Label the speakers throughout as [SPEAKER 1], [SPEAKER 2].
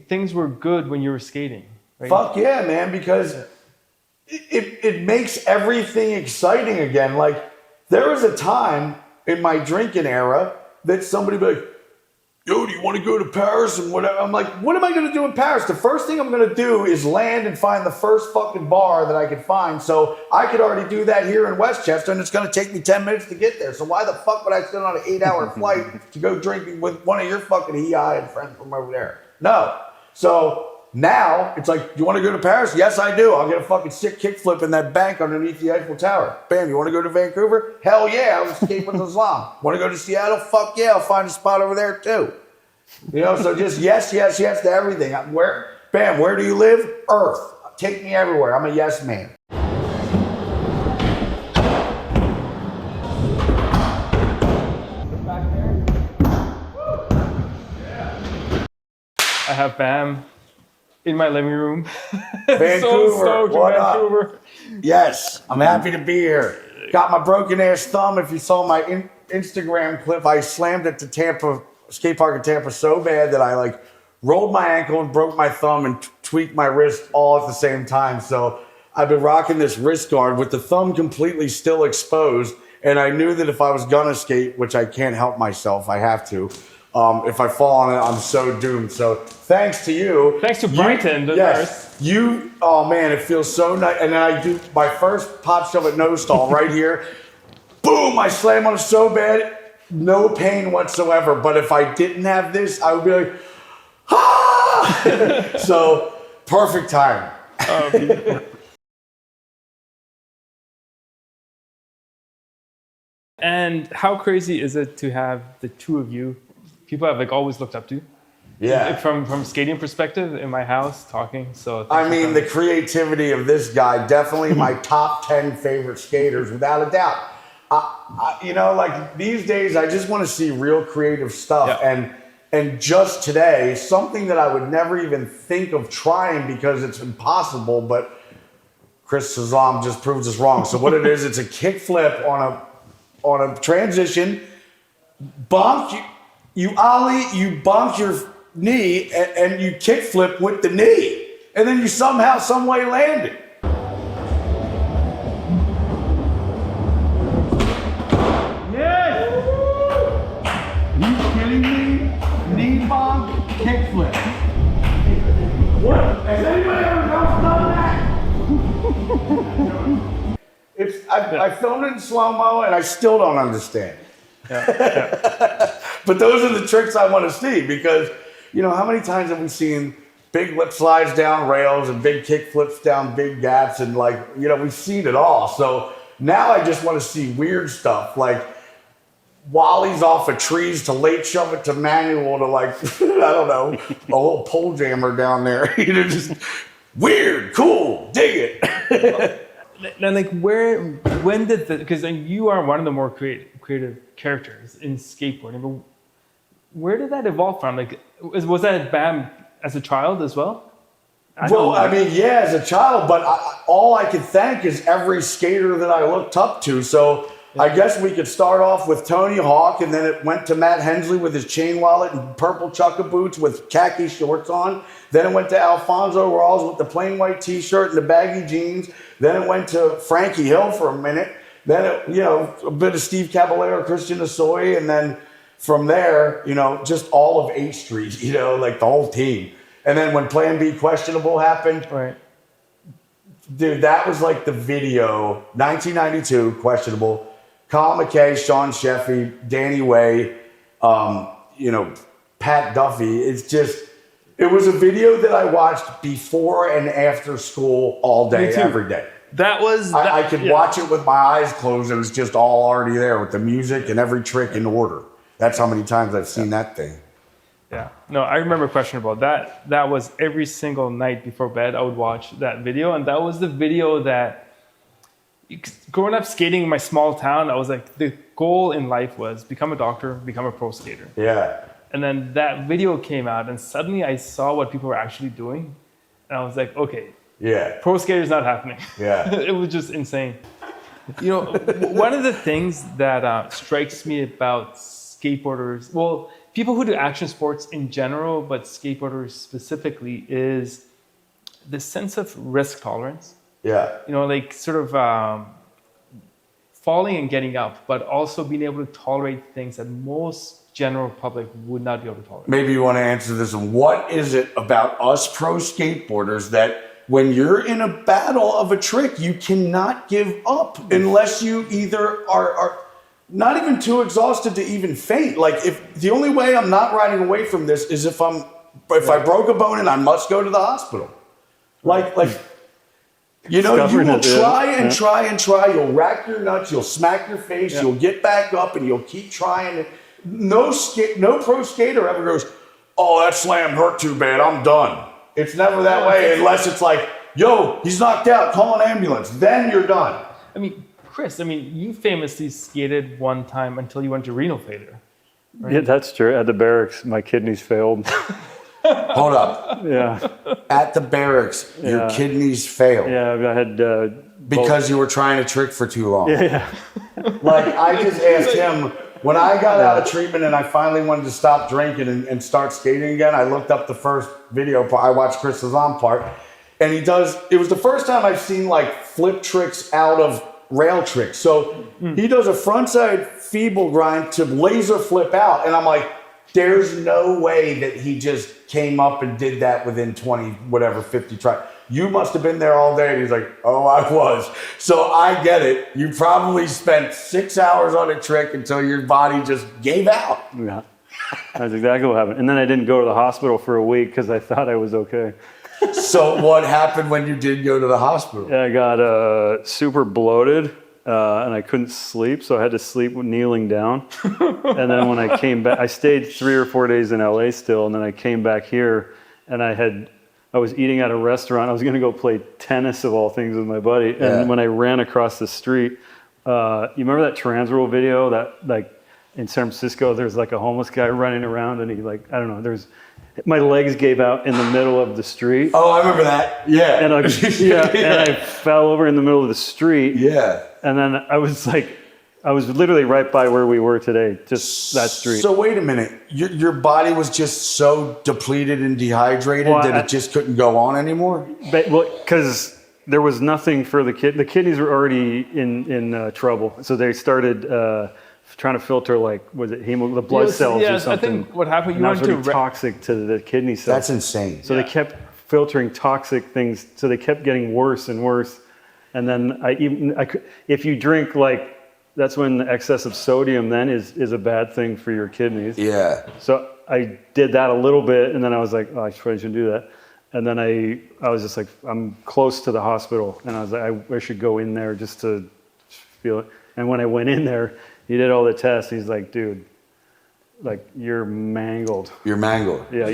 [SPEAKER 1] things were good when you were skating, right?
[SPEAKER 2] Fuck yeah, man, because it makes everything exciting again. Like, there was a time in my drinking era that somebody would be like, yo, do you want to go to Paris and whatever? I'm like, what am I going to do in Paris? The first thing I'm going to do is land and find the first fucking bar that I could find. So I could already do that here in Westchester, and it's going to take me 10 minutes to get there. So why the fuck would I sit on an 8-hour flight to go drinking with one of your fucking EI and friends from over there? No. So now it's like, you want to go to Paris? Yes, I do. I'll get a fucking sick kickflip in that bank underneath the Eiffel Tower. Bam, you want to go to Vancouver? Hell yeah, I'll escape with Haslam. Want to go to Seattle? Fuck yeah, I'll find a spot over there too. You know, so just yes, yes, yes to everything. Bam, where do you live? Earth. Take me everywhere. I'm a yes man.
[SPEAKER 1] I have Bam in my living room.
[SPEAKER 2] Vancouver,
[SPEAKER 1] So stoked in Vancouver.
[SPEAKER 2] Up? Yes, I'm happy to be here. Got my broken ass thumb. If you saw my Instagram clip, I slammed it to Tampa, skate park in Tampa so bad that I like rolled my ankle and broke my thumb and tweaked my wrist all at the same time. So I've been rocking this wrist guard with the thumb completely still exposed. And I knew that if I was gonna skate, which I can't help myself, I have to. If I fall on it, I'm so doomed. So thanks to you.
[SPEAKER 1] Thanks to Brighton.
[SPEAKER 2] Yes. You, oh man, it feels so nice. And then I do my first pop shove at no stall right here. Boom, I slam on it so bad. No pain whatsoever. But if I didn't have this, I would be like, ah! So perfect time.
[SPEAKER 1] And how crazy is it to have the two of you? People have like always looked up to.
[SPEAKER 2] Yeah.
[SPEAKER 1] From skating perspective, in my house, talking. So
[SPEAKER 2] I mean, the creativity of this guy, definitely my top 10 favorite skaters, without a doubt. You know, like these days, I just want to see real creative stuff.
[SPEAKER 1] Yeah.
[SPEAKER 2] And just today, something that I would never even think of trying because it's impossible, but Chris Haslam just proves us wrong. So what it is, it's a kickflip on a transition, bonk, you ollie, you bonk your knee, and you kickflip with the knee. And then you somehow, some way land it. Yes! Are you kidding me? Knee bonk, kickflip. What? Has anybody ever done that? I filmed it in slow-mo and I still don't understand. Yeah. But those are the tricks I want to see because, you know, how many times have we seen big lip slides down rails and big kick flips down big gaps and like, you know, we've seen it all. So now I just want to see weird stuff like wallies off of trees to late shove it to manual to like, I don't know, a little pole jammer down there. You know, just weird, cool, dig it.
[SPEAKER 1] And like when did because you are one of the more creative characters in skateboarding, but where did that evolve from? Like, was that Bam as a child as well?
[SPEAKER 2] I mean, yeah, as a child, but all I could thank is every skater that I looked up to. So yeah. I guess we could start off with Tony Hawk, and then it went to Matt Hensley with his chain wallet and purple chukka boots with khaki shorts on. Then it went to Alfonso Rawls with the plain white t-shirt and the baggy jeans. Then it went to Frankie Hill for a minute. Then, it, you know, a bit of Steve Caballero, Christian Asoy, and then from there, you know, just all of 8th Street, you know, like the whole team. And then when Plan B Questionable happened, right, dude, that was like the video, 1992, Questionable, Colin McKay, Sean Sheffy, Danny Way, you know, Pat Duffy. It's just, it was a video that I watched before and after school all day, every day. I could watch it with my eyes closed. It was just all already there with the music and every trick in order. That's how many times I've seen that thing.
[SPEAKER 1] Yeah. No, I remember Questionable. That was every single night before bed, I would watch that video. And that was the video that, growing up skating in my small town, I was like, the goal in life was become a doctor, become a pro skater. Yeah. And then that video came out and suddenly I saw what people were actually doing. And I was like, okay, yeah, pro skater is not happening. Yeah. It was just insane. You know, one of the things that strikes me about skateboarders, well, people who do action sports in general, but skateboarders specifically, is the sense of risk tolerance.
[SPEAKER 2] Yeah.
[SPEAKER 1] You know, like sort of falling and getting up, but also being able to tolerate things that most general public would not be able to tolerate.
[SPEAKER 2] Maybe you want to answer this one. What is it about us pro skateboarders that when you're in a battle of a trick, you cannot give up unless you either are not even too exhausted to even faint? Like, if the only way I'm not riding away from this is if I broke a bone and I must go to the hospital. Like you know, you will try and try and try. You'll rack your nuts. You'll smack your face. You'll get back up, and you'll keep trying. No pro skater ever goes, "Oh, that slam hurt too bad. I'm done." It's never that way unless it's like, "Yo, he's knocked out. Call an ambulance." Then you're done.
[SPEAKER 1] I mean, Chris, you famously skated one time until you went to renal failure. Right?
[SPEAKER 3] Yeah, that's true. At the barracks, my kidneys failed.
[SPEAKER 2] Hold up.
[SPEAKER 3] Yeah.
[SPEAKER 2] At the barracks, your kidneys failed.
[SPEAKER 3] Yeah, I had...
[SPEAKER 2] because you were trying to trick for too long.
[SPEAKER 3] Yeah.
[SPEAKER 2] Like, I just asked him, when I got out of treatment and I finally wanted to stop drinking and start skating again, I looked up the first video part. I watched Chris Haslam part. And it was the first time I've seen, like, flip tricks out of rail tricks. So he does a frontside feeble grind to laser flip out. And I'm like, there's no way that he just came up and did that within 50 tries. You must have been there all day. And he's like, oh, I was. So I get it. You probably spent 6 hours on a trick until your body just gave out.
[SPEAKER 3] Yeah, that's exactly what happened. And then I didn't go to the hospital for a week because I thought I was okay.
[SPEAKER 2] So what happened when you did go to the hospital?
[SPEAKER 3] Yeah, I got super bloated. And I couldn't sleep, so I had to sleep kneeling down. And then when I came back, I stayed 3 or 4 days in LA still, and then I came back here, and I was eating at a restaurant. I was going to go play tennis, of all things, with my buddy. And when I ran across the street, you remember that Transworld video that, like, in San Francisco, there's like a homeless guy running around, and he, like, I don't know, my legs gave out in the middle of the street.
[SPEAKER 2] Oh, I remember that. Yeah.
[SPEAKER 3] And I fell over in the middle of the street.
[SPEAKER 2] Yeah.
[SPEAKER 3] And then I was literally right by where we were today, just that street.
[SPEAKER 2] So wait a minute, your body was just so depleted and dehydrated that it just couldn't go on anymore?
[SPEAKER 3] Because there was nothing for the kid. The kidneys were already in trouble, so they started trying to filter, like, was it the blood cells or something?
[SPEAKER 1] I think what happened, you
[SPEAKER 3] went to toxic to the kidney cells.
[SPEAKER 2] That's insane.
[SPEAKER 3] So they kept filtering toxic things, so they kept getting worse and worse. And then if you drink, like, that's when the excess of sodium then is a bad thing for your kidneys.
[SPEAKER 2] Yeah.
[SPEAKER 3] So I did that a little bit, and then I was like, oh, I probably shouldn't do that. And then I was just like, I'm close to the hospital, and I was like, I should go in there just to feel it. And when I went in there, he did all the tests. He's like, dude, like, you're mangled.
[SPEAKER 2] You're mangled.
[SPEAKER 3] Yeah.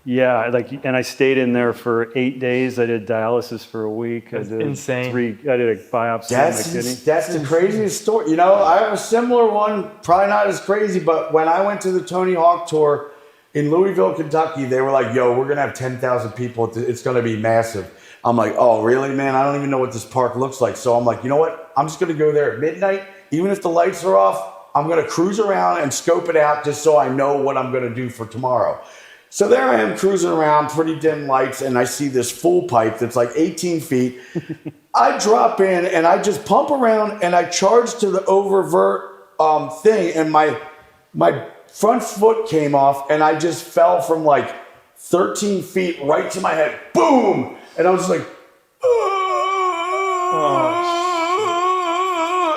[SPEAKER 3] Yeah, like, and I stayed in there for 8 days. I did dialysis for a week.
[SPEAKER 1] That's insane.
[SPEAKER 3] I did a biopsy of my kidney.
[SPEAKER 2] That's the craziest story. You know, I have a similar one, probably not as crazy, but when I went to the Tony Hawk tour in Louisville, Kentucky, they were like, yo, we're going to have 10,000 people. It's going to be massive. I'm like, oh, really, man? I don't even know what this park looks like. So I'm like, you know what? I'm just going to go there at midnight. Even if the lights are off, I'm going to cruise around and scope it out just so I know what I'm going to do for tomorrow. So there I am cruising around, pretty dim lights, and I see this full pipe that's like 18 feet. I drop in and I just pump around and I charge to the oververt thing, and my front foot came off and I just fell from like 13 feet right to my head. Boom! And I was like,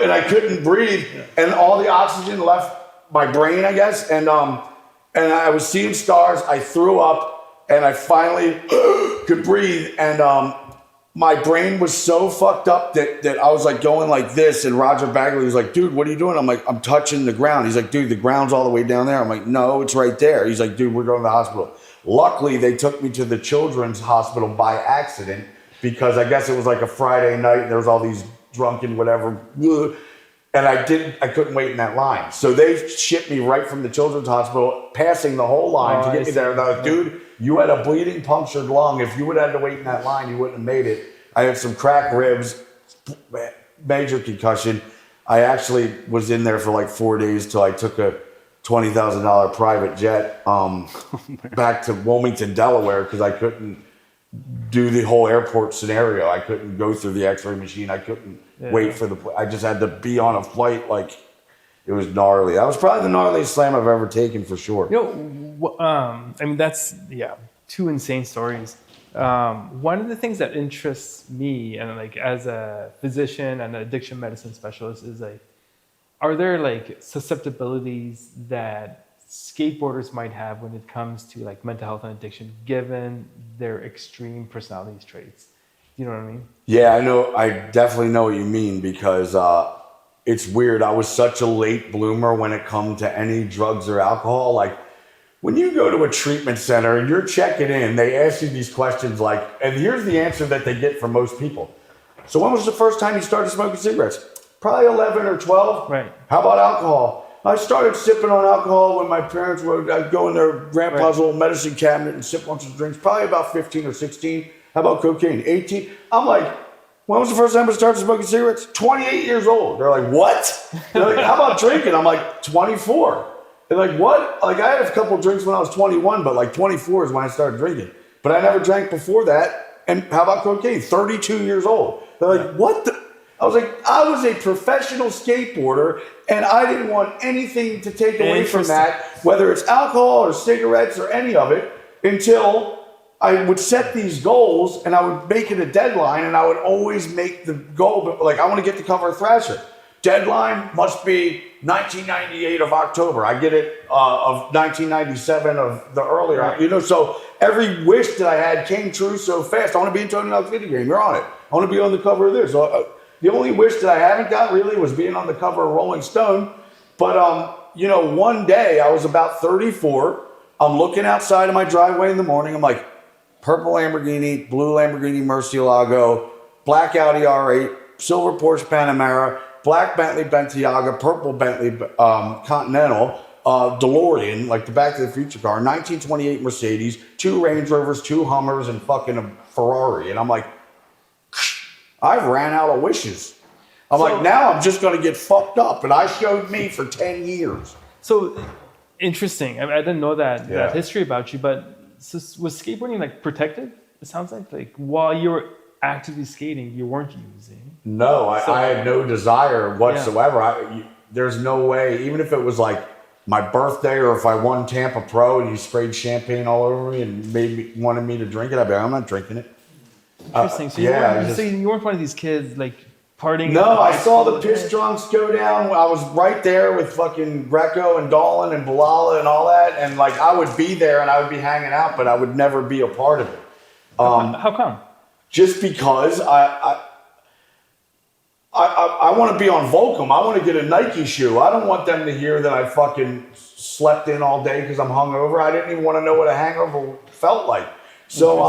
[SPEAKER 2] and I couldn't breathe, and all the oxygen left my brain, I guess, and I was seeing stars. I threw up, and I finally could breathe, and my brain was so fucked up that I was like going like this, and Roger Bagley was like, dude, what are you doing? I'm like, I'm touching the ground. He's like, dude, the ground's all the way down there. I'm like, no, it's right there. He's like, dude, we're going to the hospital. Luckily, they took me to the children's hospital by accident, because I guess it was like a Friday night, and there was all these drunken whatever, and I couldn't wait in that line. So they shipped me right from the children's hospital, passing the whole line to get me there. And I was like, dude, you had a bleeding, punctured lung. If you would have had to wait in that line, you wouldn't have made it. I had some cracked ribs, major concussion. I actually was in there for like 4 days till I took a $20,000 private jet back to Wilmington, Delaware, because I couldn't do the whole airport scenario. I couldn't go through the X-ray machine. I couldn't wait for I just had to be on a flight. Like, it was gnarly. That was probably the gnarliest slam I've ever taken, for sure.
[SPEAKER 1] I mean, that's, two insane stories. One of the things that interests me, and like as a physician and an addiction medicine specialist, is like, are there like susceptibilities that skateboarders might have when it comes to like mental health and addiction, given their extreme personality traits? You know what I mean? Yeah,
[SPEAKER 2] I know. I definitely know what you mean, because it's weird. I was such a late bloomer when it comes to any drugs or alcohol. Like, when you go to a treatment center and you're checking in, they ask you these questions like, and here's the answer that they get from most people. So when was the first time you started smoking cigarettes? Probably 11 or 12.
[SPEAKER 1] Right.
[SPEAKER 2] How about alcohol? I started sipping on alcohol when my parents would, I'd go in their grandpa's old medicine cabinet and sip bunch of drinks, probably about 15 or 16. How about cocaine? 18. I'm like, when was the first time I started smoking cigarettes? 28 years old. They're like, what? They're like, how about drinking? I'm like, 24. They're like, what? Like, I had a couple drinks when I was 21, but like 24 is when I started drinking. But I never drank before that. And how about cocaine? 32 years old. They're like, what the? I was like, I was a professional skateboarder, and I didn't want anything to take away from that, whether it's alcohol or cigarettes or any of it, until I would set these goals and I would make it a deadline, and I would always make the goal, like, I want to get the cover of Thrasher. Deadline must be 1998 of October. I get it of 1997 of the earlier, so every wish that I had came true so fast. I want to be in Tony Hawk's video game. You're on it. I want to be on the cover of this. So, the only wish that I haven't got really was being on the cover of Rolling Stone. But, one day I was about 34. I'm looking outside of my driveway in the morning. I'm like, purple Lamborghini, blue Lamborghini Murcielago, black Audi R8, silver Porsche Panamera, black Bentley Bentayga, purple Bentley Continental, DeLorean, like the Back to the Future car, 1928 Mercedes, 2 Range Rovers, 2 Hummers, and fucking a Ferrari. And I'm like, I've ran out of wishes. I'm like, now I'm just going to get fucked up. And I showed me for 10 years.
[SPEAKER 1] So interesting. I didn't know that history about you, but was skateboarding like protected? It sounds like while you were actively skating, you weren't using.
[SPEAKER 2] No, I had no desire whatsoever. There's no way, even if it was like my birthday or if I won Tampa Pro and you sprayed champagne all over me and wanted me to drink it, I'd be like, I'm not drinking it.
[SPEAKER 1] Interesting. So you weren't one of these kids like partying.
[SPEAKER 2] No, I saw the piss drunks go down. I was right there with fucking Greco and Dolan and Bilala and all that, and like I would be there and I would be hanging out, but I would never be a part of it.
[SPEAKER 1] How come?
[SPEAKER 2] Just because I want to be on Volcom. I want to get a Nike shoe. I don't want them to hear that I fucking slept in all day because I'm hungover. I didn't even want to know what a hangover felt like. So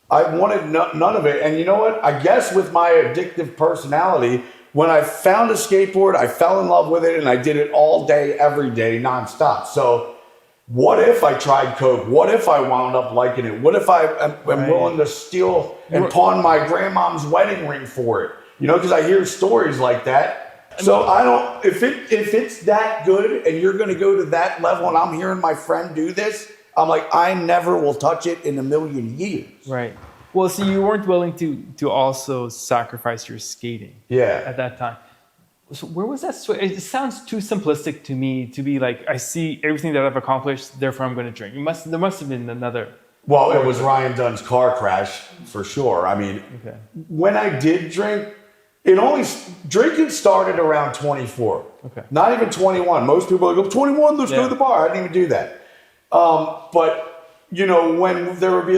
[SPEAKER 2] I wanted none of it. And you know what? I guess with my addictive personality, when I found a skateboard, I fell in love with it and I did it all day, every day, nonstop. So what if I tried coke? What if I wound up liking it? What if I am willing to steal and pawn my grandmom's wedding ring for it? Because I hear stories like that. So I don't, if it's that good and you're going to go to that level and I'm hearing my friend do this, I'm like, I never will touch it in a million years.
[SPEAKER 1] Right. Well, so you weren't willing to also sacrifice your skating.
[SPEAKER 2] Yeah.
[SPEAKER 1] At that time. So where was that switch? It sounds too simplistic to me to be like, I see everything that I've accomplished, therefore I'm going to drink. There must have been another.
[SPEAKER 2] Well, it was Ryan Dunn's car crash for sure. I mean, when I did drink, drinking started around 24.
[SPEAKER 1] Okay.
[SPEAKER 2] Not even 21. Most people are like, 21, let's go to the bar. I didn't even do that. But when there would be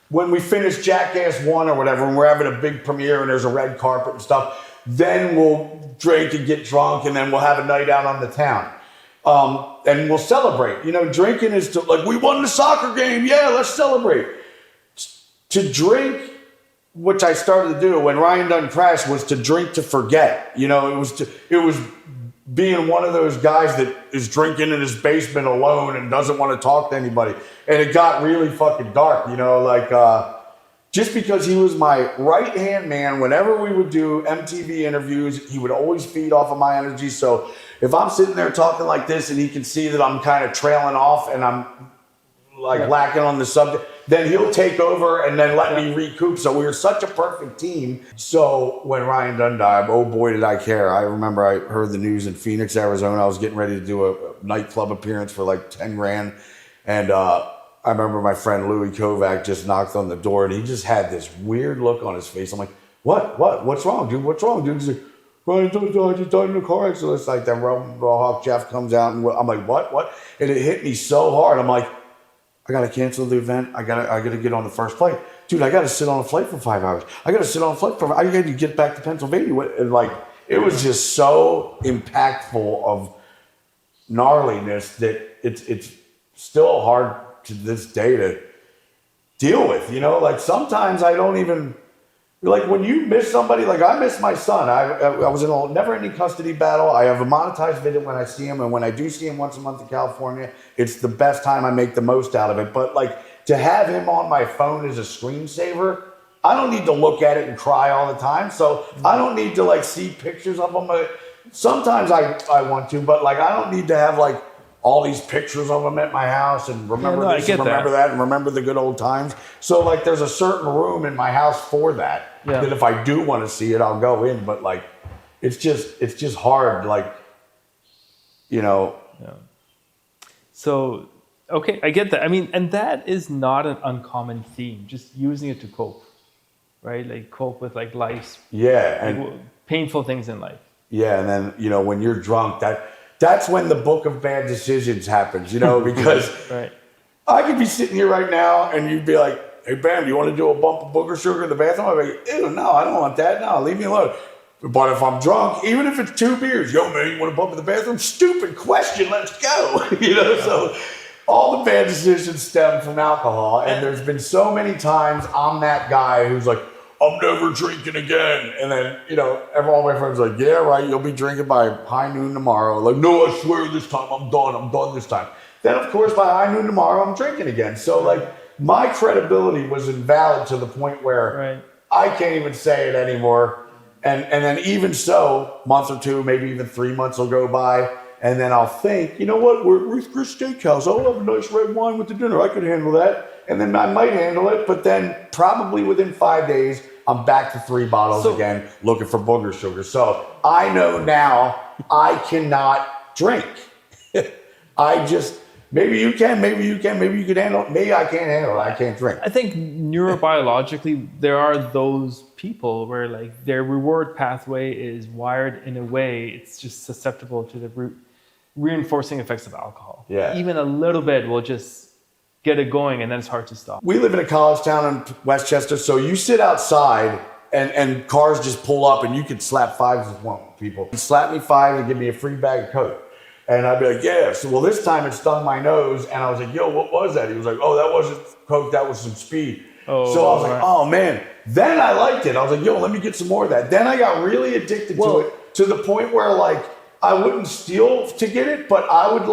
[SPEAKER 2] when we finish Jackass 1 or whatever, and we're having a big premiere and there's a red carpet and stuff, then we'll drink and get drunk and then we'll have a night out on the town. And we'll celebrate. Drinking is we won the soccer game. Yeah, let's celebrate. To drink, which I started to do when Ryan Dunn crashed, was to drink to forget. It was being one of those guys that is drinking in his basement alone and doesn't want to talk to anybody. And it got really fucking dark, just because he was my right-hand man. Whenever we would do MTV interviews, he would always feed off of my energy. So if I'm sitting there talking like this and he can see that I'm kind of trailing off and I'm like lacking on the subject, then he'll take over and then let me recoup. So we were such a perfect team. So when Ryan Dunn died, oh boy, did I care. I remember I heard the news in Phoenix, Arizona. I was getting ready to do a nightclub appearance for like 10 grand. And I remember my friend Louis Kovac just knocked on the door and he just had this weird look on his face. I'm like, what's wrong, dude? What's wrong, dude? He's like, Ryan Dunn just died in a car accident. It's like that Rawhawk Jeff comes out and I'm like, what? And it hit me so hard. I'm like, I gotta cancel the event. I gotta get on the first flight, dude. I gotta sit on a flight for 5 hours. I gotta sit on a flight I gotta get back to Pennsylvania. And like, it was just so impactful of gnarliness that it's still hard to this day to deal with. You know, like sometimes I don't even. Like when you miss somebody, like I miss my son. I was in a never-ending custody battle. I have a monetized video when I see him, and when I do see him once a month in California, it's the best time. I make the most out of it. But like to have him on my phone as a screensaver, I don't need to look at it and cry all the time. So I don't need to like see pictures of him. Sometimes I want to, but like I don't need to have like all these pictures of them at my house and remember this and remember that and remember the good old times. So like there's a certain room in my house for that. Yeah. That if I do want to see it, I'll go in. But like it's just hard, like, you know.
[SPEAKER 1] Yeah. So okay, I get that. I mean, and that is not an uncommon theme, just using it to cope. Right? Like cope with like life's and painful things in life.
[SPEAKER 2] Yeah, and then, you know, when you're drunk, that's when the book of bad decisions happens, you know, because
[SPEAKER 1] right.
[SPEAKER 2] I could be sitting here right now and you'd be like, hey, Bam, do you want to do a bump of booger sugar in the bathroom? I'd be like, ew, no, I don't want that. No, leave me alone. But if I'm drunk, even if it's 2 beers, yo, man, you want to bump in the bathroom? Stupid question, let's go. You know, so all the bad decisions stem from alcohol. And there's been so many times I'm that guy who's like, I'm never drinking again. And then, you know, all my friends are like, yeah, right, you'll be drinking by high noon tomorrow. Like, no, I swear this time I'm done this time. Then, of course, by high noon tomorrow, I'm drinking again. So, like, my credibility was invalid to the point where I can't even say it anymore. And then even so, a month or two, maybe even 3 months will go by. And then I'll think, you know what, we're at Ruth Chris Steakhouse. I'll have a nice red wine with the dinner. I could handle that. And then I might handle it, but then probably within 5 days, I'm back to 3 bottles again, looking for booger sugar. So I know now I cannot drink. Maybe you can, maybe you could handle it. Maybe I can't handle it. I can't drink.
[SPEAKER 1] I think neurobiologically, there are those people where like their reward pathway is wired in a way it's just susceptible to the reinforcing effects of alcohol.
[SPEAKER 2] Yeah.
[SPEAKER 1] Even a little bit will just get it going, and then it's hard to stop.
[SPEAKER 2] We live in a college town in Westchester, so you sit outside and cars just pull up and you can slap 5s with one people. He slapped me 5 and give me a free bag of Coke. And I'd be like, yeah. So, well, this time it stung my nose, and I was like, yo, what was that? He was like, oh, that wasn't Coke, that was some speed. So I was like, oh, man. Then I liked it. I was like, yo, let me get some more of that. Then I got really addicted to it to the point where, like, I wouldn't steal to get it, but I would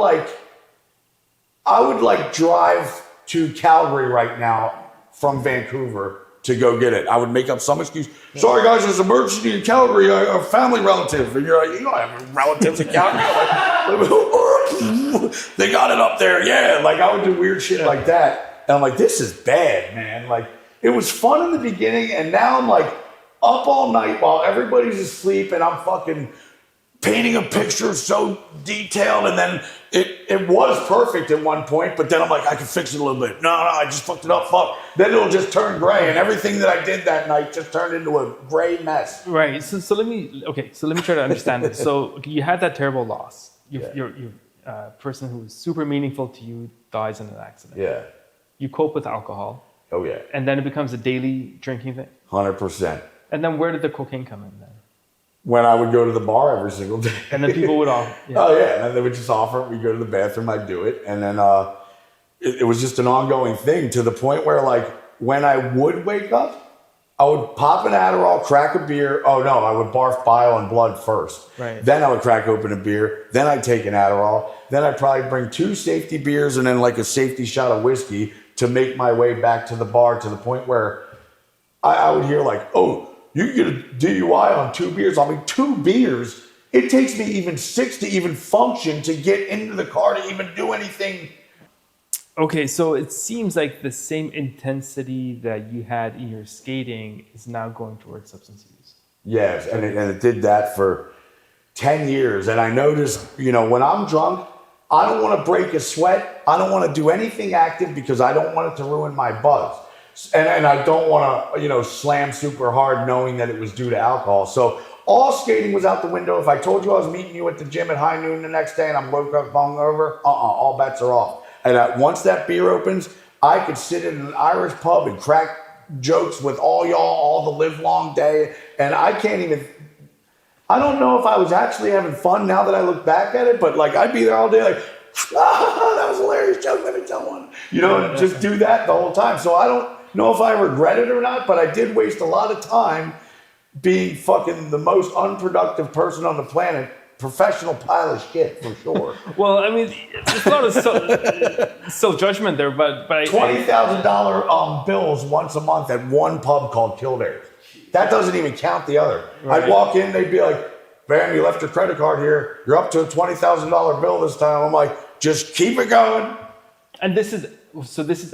[SPEAKER 2] drive to Calgary right now from Vancouver to go get it. I would make up some excuse. Sorry, guys, there's an emergency in Calgary. A family relative. And you're like, you don't have relatives in Calgary. They got it up there. Yeah. Like, I would do weird shit like that. And I'm like, this is bad, man. Like, it was fun in the beginning. And now I'm like up all night while everybody's asleep and I'm fucking painting a picture so detailed, and then it was perfect at one point, but then I'm like, I can fix it a little bit. No, I just fucked it up, fuck. Then it'll just turn gray, and everything that I did that night just turned into a gray mess.
[SPEAKER 1] Right, so let me try to understand this. So you had that terrible loss. Your person who was super meaningful to you dies in an accident.
[SPEAKER 2] Yeah.
[SPEAKER 1] You cope with alcohol.
[SPEAKER 2] Oh, yeah.
[SPEAKER 1] And then it becomes a daily drinking thing.
[SPEAKER 2] 100%.
[SPEAKER 1] And then where did the cocaine come in then?
[SPEAKER 2] When I would go to the bar every single day.
[SPEAKER 1] And then people would offer.
[SPEAKER 2] Yeah. Oh, yeah. And then they would just offer it. We'd go to the bathroom. I'd do it. And then it was just an ongoing thing to the point where, like, when I would wake up, I would pop an Adderall, crack a beer. Oh, no, I would barf bile and blood first.
[SPEAKER 1] Right.
[SPEAKER 2] Then I would crack open a beer. Then I'd take an Adderall. Then I'd probably bring 2 safety beers and then, like, a safety shot of whiskey to make my way back to the bar, to the point where I would hear like, oh, you get a DUI on 2 beers. I mean, 2 beers, it takes me even 6 to even function to get into the car to even do anything.
[SPEAKER 1] Okay, so it seems like the same intensity that you had in your skating is now going towards substance use.
[SPEAKER 2] Yes, and it did that for 10 years. And I noticed, when I'm drunk, I don't want to break a sweat. I don't want to do anything active because I don't want it to ruin my buzz. And I don't want to, slam super hard knowing that it was due to alcohol. So all skating was out the window. If I told you I was meeting you at the gym at high noon the next day and I'm woke up hungover, all bets are off. And once that beer opens, I could sit in an Irish pub and crack jokes with all y'all all the live long day. And I don't know if I was actually having fun now that I look back at it, but like I'd be there all day like, that was a hilarious joke, let me tell one. And just do that the whole time. So I don't know if I regret it or not, but I did waste a lot of time being fucking the most unproductive person on the planet. Professional pile of shit, for sure.
[SPEAKER 1] Well, I mean, it's a lot of self-judgment there, but
[SPEAKER 2] $20,000 bills once a month at one pub called Kildare's. That doesn't even count the other.
[SPEAKER 1] Right.
[SPEAKER 2] I'd walk in, they'd be like, Bam, you left your credit card here. You're up to a $20,000 bill this time. I'm like, just keep it going.
[SPEAKER 1] And this is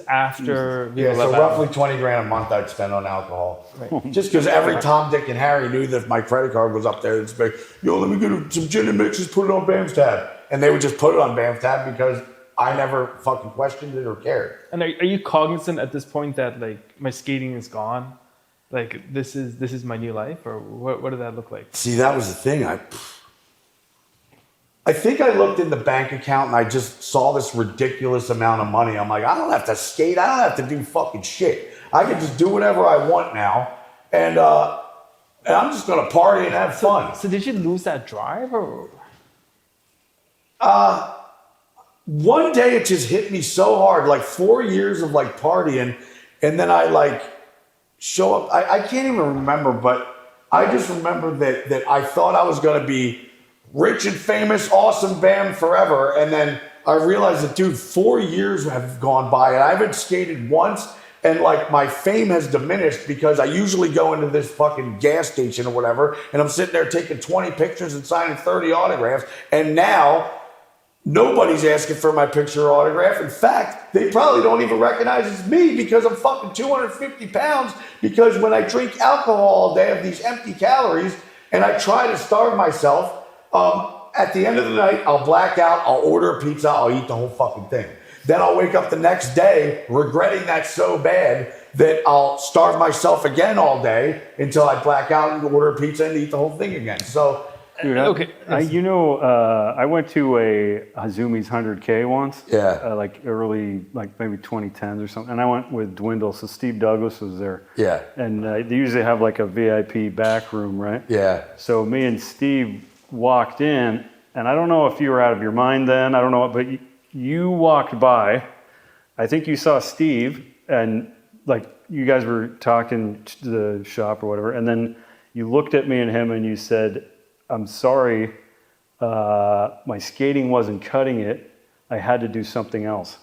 [SPEAKER 1] after
[SPEAKER 2] Yeah,
[SPEAKER 1] Viva.
[SPEAKER 2] so roughly 20 grand a month I'd spend on alcohol.
[SPEAKER 1] Right.
[SPEAKER 2] Just because every Tom, Dick, and Harry knew that my credit card was up there. It's like, let me get some gin and mixes, put it on Bam's tab. And they would just put it on Bam's tab because I never fucking questioned it or cared.
[SPEAKER 1] And are you cognizant at this point that like my skating is gone? Like this is my new life, or what did that look like?
[SPEAKER 2] See, that was the thing. I think I looked in the bank account and I just saw this ridiculous amount of money. I'm like, I don't have to skate. I don't have to do fucking shit. I can just do whatever I want now. And I'm just going to party and have fun.
[SPEAKER 1] So did you lose that drive or?
[SPEAKER 2] One day it just hit me so hard, like 4 years of like partying. And then I like show up. I can't even remember, but I just remember that I thought I was going to be rich and famous, awesome, Bam, forever. And then I realized that, dude, 4 years have gone by and I haven't skated once. And like my fame has diminished because I usually go into this fucking gas station or whatever. And I'm sitting there taking 20 pictures and signing 30 autographs. And now nobody's asking for my picture or autograph. In fact, they probably don't even recognize it's me because I'm fucking 250 pounds. Because when I drink alcohol all day, I have these empty calories and I try to starve myself. At the end of the night, I'll black out, I'll order a pizza, I'll eat the whole fucking thing. Then I'll wake up the next day regretting that so bad that I'll starve myself again all day until I black out and order a pizza and eat the whole thing again. So,
[SPEAKER 3] dude,
[SPEAKER 1] okay.
[SPEAKER 3] I went to a Hazumi's 100K once.
[SPEAKER 2] Yeah.
[SPEAKER 3] Like early, like maybe 2010s or something. And I went with Dwindle, so Steve Douglas was there.
[SPEAKER 2] yeah,
[SPEAKER 3] And they usually have like a VIP back room, right?
[SPEAKER 2] yeah.
[SPEAKER 3] So me and Steve walked in, and I don't know if you were out of your mind then, I don't know, but you walked by. I think you saw Steve, and like you guys were talking to the shop or whatever, and then you looked at me and him and you said, I'm sorry, my skating wasn't cutting it. I had to do something else.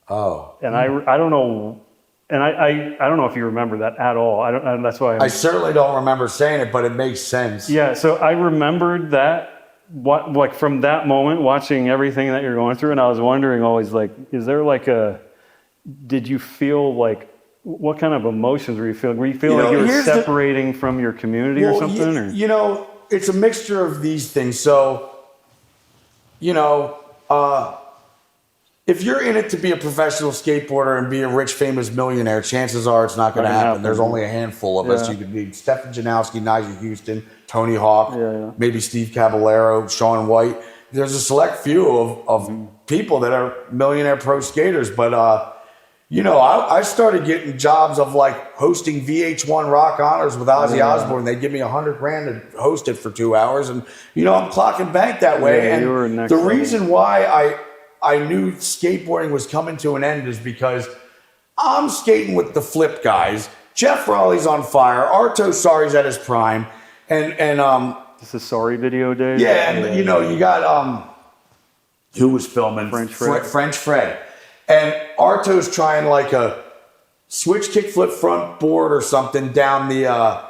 [SPEAKER 2] Oh.
[SPEAKER 3] And I don't know, and I don't know if you remember that at all. That's why
[SPEAKER 2] I certainly don't remember saying it, but it makes sense.
[SPEAKER 3] Yeah, so I remembered that, like from that moment, watching everything that you're going through, and I was wondering always, like, is there like did you feel like, what kind of emotions were you feeling? Were you feeling like you were separating from your community or something?
[SPEAKER 2] It's a mixture of these things. So, if you're in it to be a professional skateboarder and be a rich, famous millionaire, chances are it's not going to happen. There's only a handful of us. You could be Stefan Janowski, Nigel Houston, Tony Hawk, maybe Steve Caballero, Shaun White. There's a select few of people that are millionaire pro skaters. But, I started getting jobs of like hosting VH1 Rock Honors with Ozzy Osbourne. They'd give me $100 grand to host it for 2 hours. And, I'm clocking bank that way.
[SPEAKER 3] Yeah,
[SPEAKER 2] and
[SPEAKER 3] you were next
[SPEAKER 2] the
[SPEAKER 3] level.
[SPEAKER 2] reason why I knew skateboarding was coming to an end is because I'm skating with the flip guys. Jeff Raleig's on fire. Arto Sari's at his prime. And
[SPEAKER 3] This is Sorry video days?
[SPEAKER 2] yeah, and you got who was filming?
[SPEAKER 3] French Fred.
[SPEAKER 2] French Fred. And Arto's trying like a switch kickflip front board or something down the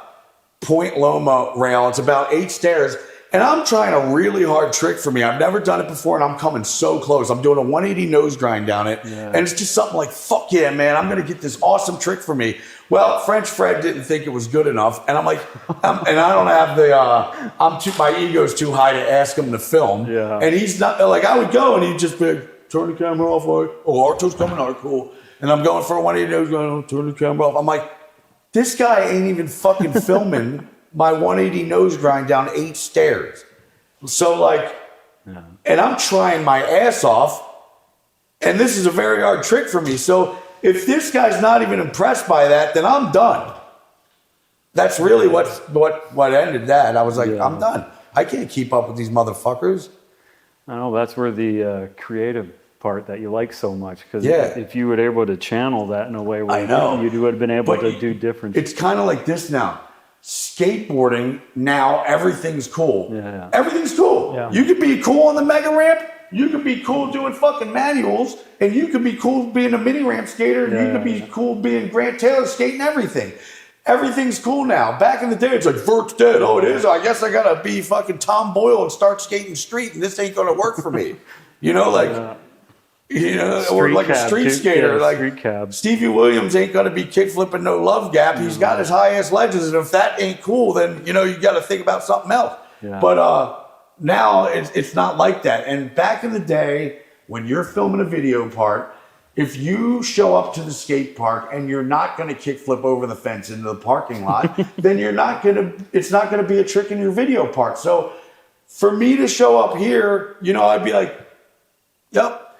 [SPEAKER 2] Point Loma rail. It's about 8 stairs. And I'm trying a really hard trick for me. I've never done it before, and I'm coming so close. I'm doing a 180 nose grind down it. Yeah. And it's just something like, fuck yeah, man, I'm going to get this awesome trick for me. Well, French Fred didn't think it was good enough. And I'm like, and I don't have the, my ego's too high to ask him to film.
[SPEAKER 3] Yeah.
[SPEAKER 2] And he's not, like, I would go, and he'd just be like, turn the camera off. Like, oh, Arto's coming, all right, cool. And I'm going for a 180 nose grind, turn the camera off. I'm like, this guy ain't even fucking filming my 180 nose grind down 8 stairs. So like, and I'm trying my ass off, and this is a very hard trick for me. So if this guy's not even impressed by that, then I'm done. That's really what ended that. I was like, I'm done. I can't keep up with these motherfuckers.
[SPEAKER 3] I know, that's where the creative part that you like so much, because
[SPEAKER 2] Yeah.
[SPEAKER 3] if you were able to channel that in a way where
[SPEAKER 2] I know.
[SPEAKER 3] you would have been able
[SPEAKER 2] But
[SPEAKER 3] to do different.
[SPEAKER 2] It's kind of like this now. Skateboarding, now everything's cool.
[SPEAKER 3] Yeah.
[SPEAKER 2] Everything's cool.
[SPEAKER 1] Yeah.
[SPEAKER 2] You could be cool on the mega ramp. You could be cool doing fucking manuals, and you could be cool being a mini ramp skater, and you could be cool being Grant Taylor skating everything. Everything's cool now. Back in the day, it's like, Vert's dead. Oh, it is? I guess I gotta be fucking Tom Boyle and start skating street, and this ain't gonna work for me. You know, like, you know, or like a street skater.
[SPEAKER 3] Yeah,
[SPEAKER 2] like
[SPEAKER 3] street cab.
[SPEAKER 2] Stevie Williams ain't gonna be kick flipping no love gap. He's got his high ass legends, and if that ain't cool, then you know you got to think about something else.
[SPEAKER 3] Yeah.
[SPEAKER 2] But now it's not like that. And back in the day, when you're filming a video part, if you show up to the skate park and you're not going to kick flip over the fence into the parking lot, then it's not going to be a trick in your video part. So for me to show up here, you know, I'd be like, yep,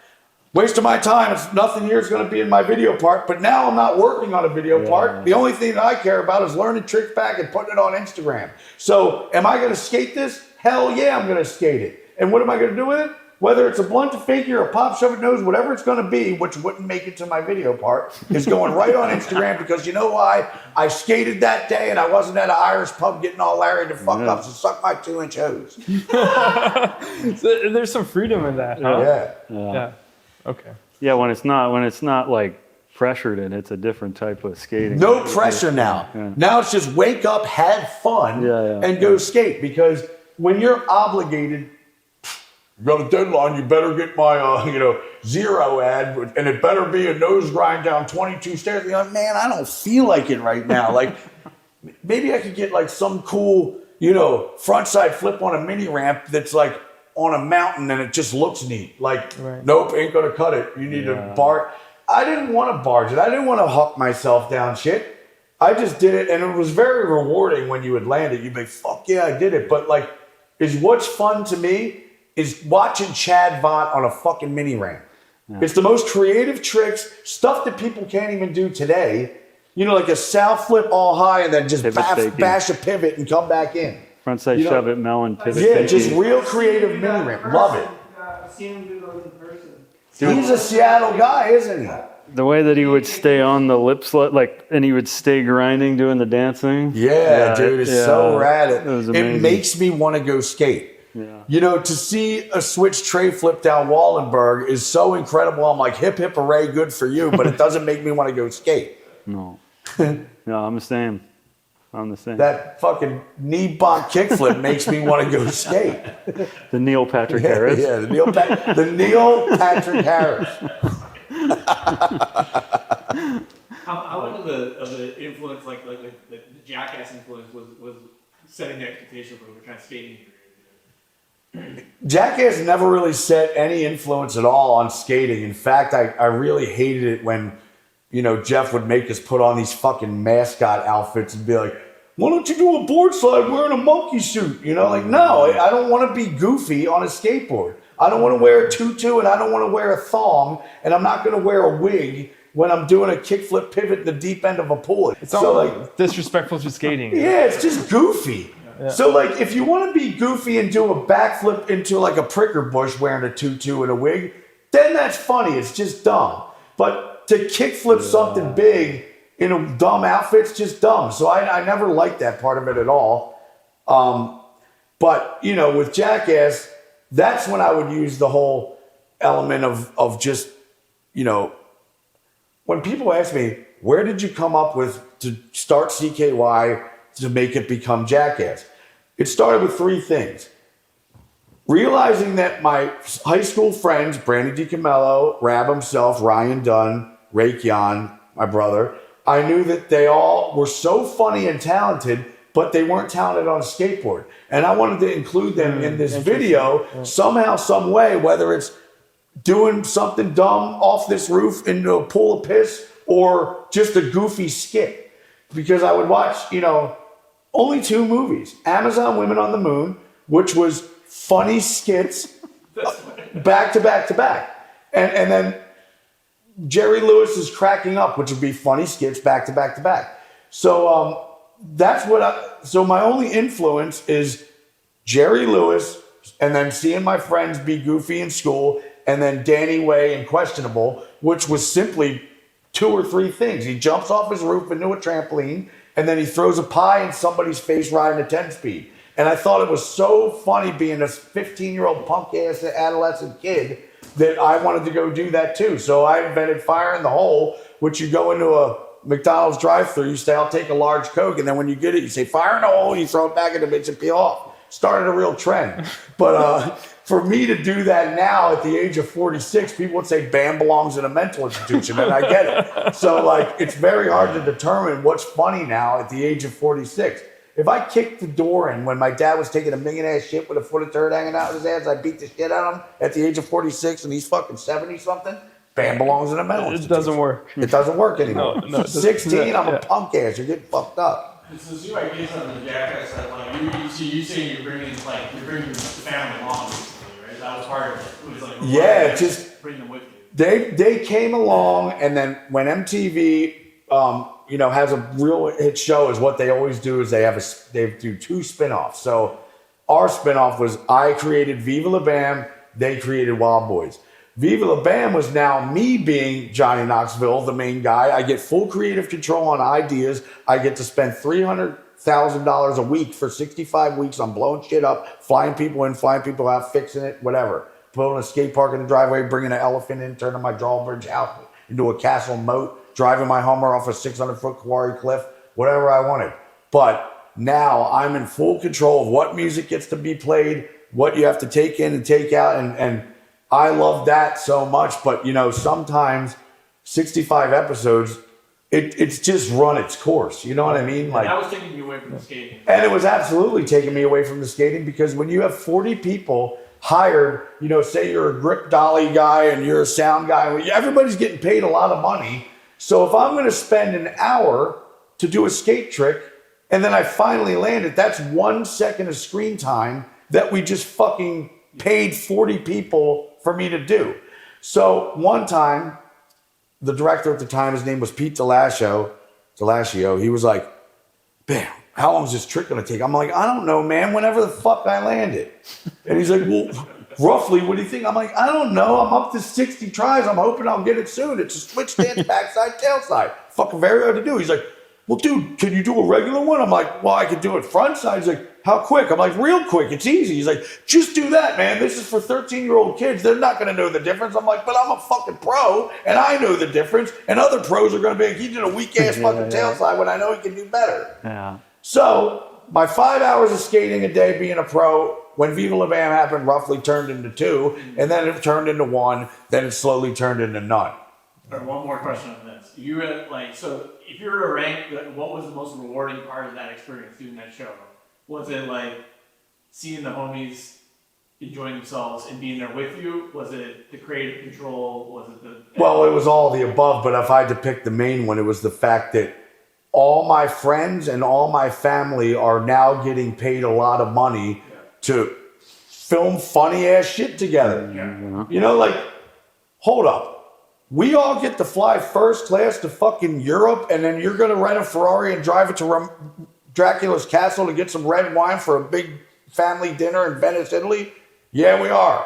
[SPEAKER 2] waste of my time. It's nothing here is going to be in my video part. But now I'm not working on a video part. The only thing that I care about is learning tricks back and putting it on Instagram. So am I going to skate this? Hell yeah, I'm going to skate it. And what am I going to do with it? Whether it's a blunt to figure, a pop shove it nose, whatever it's going to be, which wouldn't make it to my video part, is going right on Instagram, because you know why? I skated that day and I wasn't at an Irish pub getting all Larry to fuck up, so suck my 2-inch hose.
[SPEAKER 1] So there's some freedom in that. Huh?
[SPEAKER 2] Yeah.
[SPEAKER 1] Okay.
[SPEAKER 3] Yeah, when it's not like pressured in, it's a different type of skating.
[SPEAKER 2] No pressure now.
[SPEAKER 3] Yeah.
[SPEAKER 2] Now it's just wake up, have fun, and go skate. Because when you're obligated, you got a deadline, you better get my 0 ad, and it better be a nose grind down 22 stairs. You're like, man, I don't feel like it right now. Like, maybe I could get like some cool, front side flip on a mini ramp that's like on a mountain and it just looks neat. Like, nope, ain't gonna cut it. You need to barge. I didn't want to barge it. I didn't want to huck myself down shit. I just did it, and it was very rewarding when you would land it. You'd be like, fuck yeah, I did it. But like, what's fun to me is watching Chad Vaught on a fucking mini ramp. Yeah. It's the most creative tricks, stuff that people can't even do today. Like a south flip all high and then just bash a pivot and come back in.
[SPEAKER 3] Frontside shove it, melon pivot.
[SPEAKER 2] Yeah, just real creative mini ramp. Love it.
[SPEAKER 4] I've seen him do those in person.
[SPEAKER 2] He's a Seattle guy, isn't he?
[SPEAKER 3] The way that he would stay on the lip slot, and he would stay grinding, doing the dancing.
[SPEAKER 2] Yeah, dude, it's so rad.
[SPEAKER 3] It
[SPEAKER 2] makes me want to go skate. Yeah. To see a switch tray flip down Wallenberg is so incredible. I'm like, hip, hip, hooray, good for you, but it doesn't make me want to go skate.
[SPEAKER 3] No. No, I'm the same.
[SPEAKER 2] That fucking knee bonk kickflip makes me want to go skate.
[SPEAKER 3] The Neil Patrick Harris.
[SPEAKER 2] Yeah, the Neil Patrick Harris.
[SPEAKER 4] How much of the influence, like the Jackass influence, was setting the expectation for what kind of skating you were?
[SPEAKER 2] Jackass never really set any influence at all on skating. In fact, I really hated it when Jeff would make us put on these fucking mascot outfits and be like, why don't you do a board slide wearing a monkey suit? No, I don't want to be goofy on a skateboard. I don't want to wear a tutu, and I don't want to wear a thong, and I'm not going to wear a wig when I'm doing a kickflip pivot in the deep end of a pool.
[SPEAKER 1] It's all like disrespectful to skating.
[SPEAKER 2] Yeah, it's just goofy. Yeah. So if you want to be goofy and do a backflip into like a pricker bush wearing a tutu and a wig, then that's funny. It's just dumb. But to kickflip something big in a dumb outfit's just dumb. So I never liked that part of it at all. But with Jackass, that's when I would use the whole element of just, when people ask me, where did you come up with to start CKY to make it become Jackass? It started with three things. Realizing that my high school friends, Brandy DiCamillo, Rab himself, Ryan Dunn, Ray Kian, my brother, I knew that they all were so funny and talented, but they weren't talented on a skateboard. And I wanted to include them in this video somehow, some way, whether it's doing something dumb off this roof into a pool of piss or just a goofy skit. Because I would watch, only two movies. Amazon Women on the Moon, which was funny skits back to back to back. And then Jerry Lewis is Cracking Up, which would be funny skits back to back to back. So that's so my only influence is Jerry Lewis, and then seeing my friends be goofy in school, and then Danny Way in Questionable, which was simply two or three things. He jumps off his roof into a trampoline, and then he throws a pie in somebody's face riding a 10-speed. And I thought it was so funny being a 15-year-old punk-ass adolescent kid that I wanted to go do that too. So I invented Fire in the Hole, which you go into a McDonald's drive-thru, you say, I'll take a large Coke, and then when you get it, you say, fire in the hole, and you throw it back in the bitch and peel off. Started a real trend. But for me to do that now at the age of 46, people would say Bam belongs in a mental institution, and I get it. So it's very hard to determine what's funny now at the age of 46. If I kicked the door in when my dad was taking a million-ass shit with a foot of turd hanging out of his ass, I beat the shit out of him at the age of 46, and he's fucking 70-something, Bam belongs in a mental institution.
[SPEAKER 1] It doesn't work.
[SPEAKER 2] It doesn't work anymore.
[SPEAKER 1] No,
[SPEAKER 2] 16, I'm a punk ass. You're getting fucked up.
[SPEAKER 4] So see, I get something to Jackass that you say you're bringing the family along, basically, right? That was part of it. It was
[SPEAKER 2] yeah, just
[SPEAKER 4] bring them with you.
[SPEAKER 2] They came along, and then when MTV has a real hit show, is what they always do is they do two spin-offs. So our spin-off was I created Viva La Bam, they created Wild Boys. Viva La Bam was now me being Johnny Knoxville, the main guy. I get full creative control on ideas. I get to spend $300,000 a week for 65 weeks on blowing shit up, flying people in, flying people out, fixing it, whatever. Building a skate park in the driveway, bringing an elephant in, turning my drawbridge house into a castle moat, driving my Hummer off a 600-foot quarry cliff, whatever I wanted. But now I'm in full control of what music gets to be played, what you have to take in and take out, and I love that so much. But sometimes 65 episodes, it's just run its course. You know what I mean?
[SPEAKER 4] That was taking you away from the skating.
[SPEAKER 2] And it was absolutely taking me away from the skating, because when you have 40 people hired, say you're a grip dolly guy and you're a sound guy, everybody's getting paid a lot of money. So if I'm going to spend an hour to do a skate trick and then I finally land it, that's 1 second of screen time that we just fucking paid 40 people for me to do. So one time, the director at the time, his name was Pete Delascio, he was like, "Bam, how long is this trick gonna take?" I'm like, "I don't know, man, whenever the fuck I land it." And he's like, "Well, roughly, what do you think?" I'm like, "I don't know, I'm up to 60 tries, I'm hoping I'll get it soon. It's a switch stance, backside, tailside. Fucking very hard to do." He's like, "Well, dude, can you do a regular one?" I'm like, "Well, I could do it front side." He's like, "How quick?" I'm like, "Real quick, it's easy." He's like, "Just do that, man. This is for 13-year-old kids. They're not going to know the difference." I'm like, "But I'm a fucking pro, and I know the difference. And other pros are going to be like, he did a weak-ass fucking tailside when I know he can do better."
[SPEAKER 3] Yeah.
[SPEAKER 2] So my 5 hours of skating a day being a pro, when Viva La Bam happened, roughly turned into 2, and then it turned into 1, then it slowly turned into none.
[SPEAKER 4] All right, one more question on this. You were so if you were to rank, what was the most rewarding part of that experience doing that show? Was it seeing the homies enjoying themselves and being there with you? Was it the creative control? Was it the...
[SPEAKER 2] Well, it was all the above, but if I had to pick the main one, it was the fact that all my friends and all my family are now getting paid a lot of money to film funny ass shit together.
[SPEAKER 4] Yeah.
[SPEAKER 2] Hold up. We all get to fly first class to fucking Europe, and then you're going to rent a Ferrari and drive it to Dracula's castle to get some red wine for a big family dinner in Venice, Italy? Yeah, we are.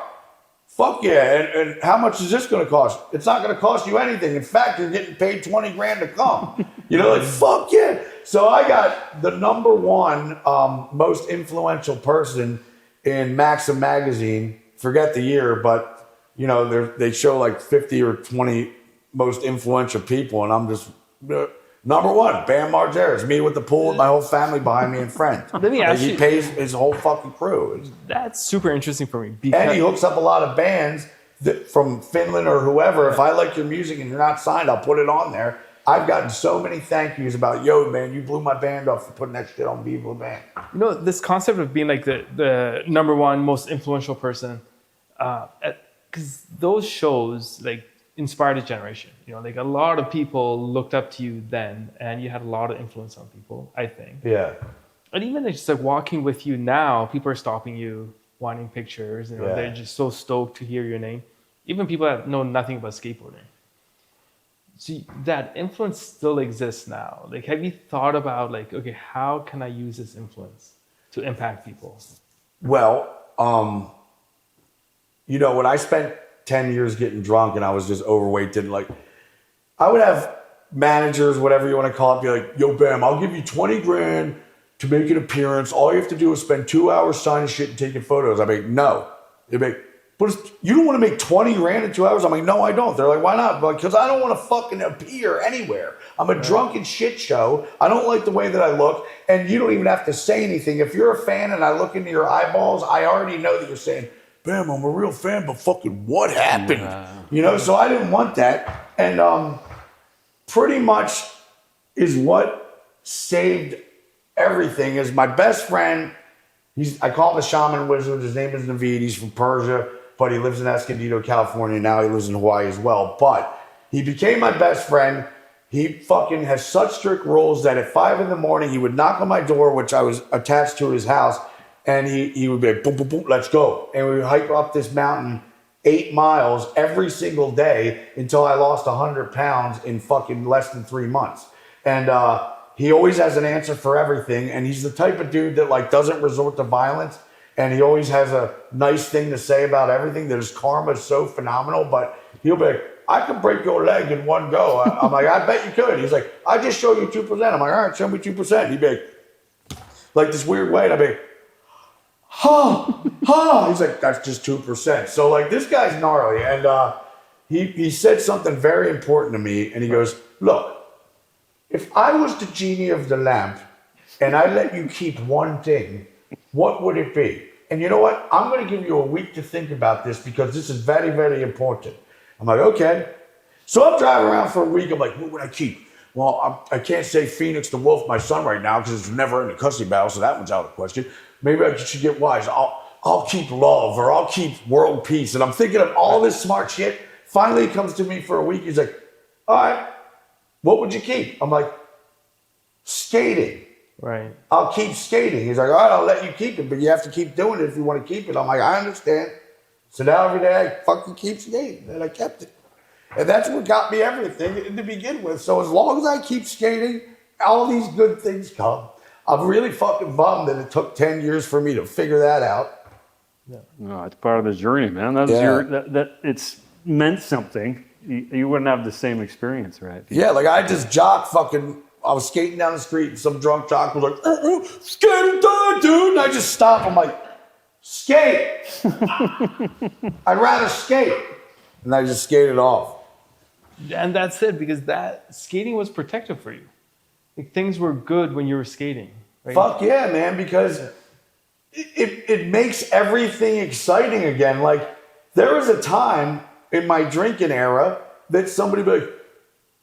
[SPEAKER 2] Fuck yeah. And how much is this going to cost? It's not going to cost you anything. In fact, you're getting paid 20 grand to come. Fuck yeah. So I got the number one most influential person in Maxim magazine. Forget the year, but they show 50 or 20 most influential people, and I'm just number one. Bam Margera. It's me with the pool, with my whole family behind me and friends.
[SPEAKER 1] Let me ask
[SPEAKER 2] He
[SPEAKER 1] you-
[SPEAKER 2] pays his whole fucking crew.
[SPEAKER 1] That's super interesting for me
[SPEAKER 2] And
[SPEAKER 1] because
[SPEAKER 2] he hooks up a lot of bands that, from Finland or whoever. If I like your music and you're not signed, I'll put it on there. I've gotten so many thank yous about, yo, man, you blew my band up for putting that shit on Viva, man.
[SPEAKER 1] you know this concept of being like the number one most influential person, because those shows like inspired a generation. You know, like a lot of people looked up to you then, and you had a lot of influence on people, I think.
[SPEAKER 2] Yeah.
[SPEAKER 1] And even just like walking with you now, people are stopping you, wanting pictures. You know,
[SPEAKER 2] Yeah.
[SPEAKER 1] they're just so stoked to hear your name. Even people that know nothing about skateboarding. So that influence still exists now. Like, have you thought about like, okay, how can I use this influence to impact people?
[SPEAKER 2] Well, you know, when I spent 10 years getting drunk and I was just overweight, I would have managers, whatever you want to call it, be like, yo, Bam, I'll give you 20 grand to make an appearance. All you have to do is spend 2 hours signing shit and taking photos. I'd be like, no. They'd be like, but you don't want to make 20 grand in 2 hours? I'm like, no, I don't. They're like, why not? Because I don't want to fucking appear anywhere. I'm a drunken shit show. I don't like the way that I look. And you don't even have to say anything. If you're a fan and I look into your eyeballs, I already know that you're saying, Bam, I'm a real fan, but fucking what happened? You know, so I didn't want that. And pretty much is what saved everything is my best friend. I call him the Shaman Wizard. His name is Naveed. He's from Persia, but he lives in Escondido, California. Now he lives in Hawaii as well. But he became my best friend. He fucking has such strict rules that at 5 a.m, he would knock on my door, which I was attached to his house, and he would be like, boom, boom, boom, let's go. And we would hike up this mountain 8 miles every single day until I lost 100 pounds in fucking less than 3 months. And he always has an answer for everything. And he's the type of dude that like doesn't resort to violence. And he always has a nice thing to say about everything. That his karma is so phenomenal. But he'll be like, I could break your leg in one go. I'm like, I bet you could. He's like, I just show you 2%. I'm like, all right, show me 2%. He'd be like this weird way. And I'd be like, ha. He's like, that's just 2%. So like this guy's gnarly. And he said something very important to me. And he goes, look, if I was the genie of the lamp and I let you keep one thing, what would it be? And you know what? I'm going to give you a week to think about this because this is very, very important. I'm like, okay. So I'm driving around for a week. I'm like, what would I keep? Well, I can't say Phoenix the Wolf, my son, right now because it's never in a custody battle, so that one's out of the question. Maybe I should get wise. I'll keep love or I'll keep world peace. And I'm thinking of all this smart shit. Finally, he comes to me for a week. He's like, all right, what would you keep? I'm like, skating.
[SPEAKER 1] Right.
[SPEAKER 2] I'll keep skating. He's like, all right, I'll let you keep it, but you have to keep doing it if you want to keep it. I'm like, I understand. So now every day I fucking keep skating, and I kept it. And that's what got me everything to begin with. So as long as I keep skating, all these good things come. I'm really fucking bummed that it took 10 years for me to figure that out.
[SPEAKER 3] Yeah. No, it's part of the journey, man. That's that it's meant something. You wouldn't have the same experience, right?
[SPEAKER 2] Yeah, like I just I was skating down the street and some drunk jock was like, skating time, dude. And I just stopped. I'm like, skate. I'd rather skate. And I just skated off.
[SPEAKER 1] And that's it, because that skating was protective for you. Like things were good when you were skating. Right?
[SPEAKER 2] Fuck yeah, man, because it makes everything exciting again. Like there was a time in my drinking era that somebody would be like,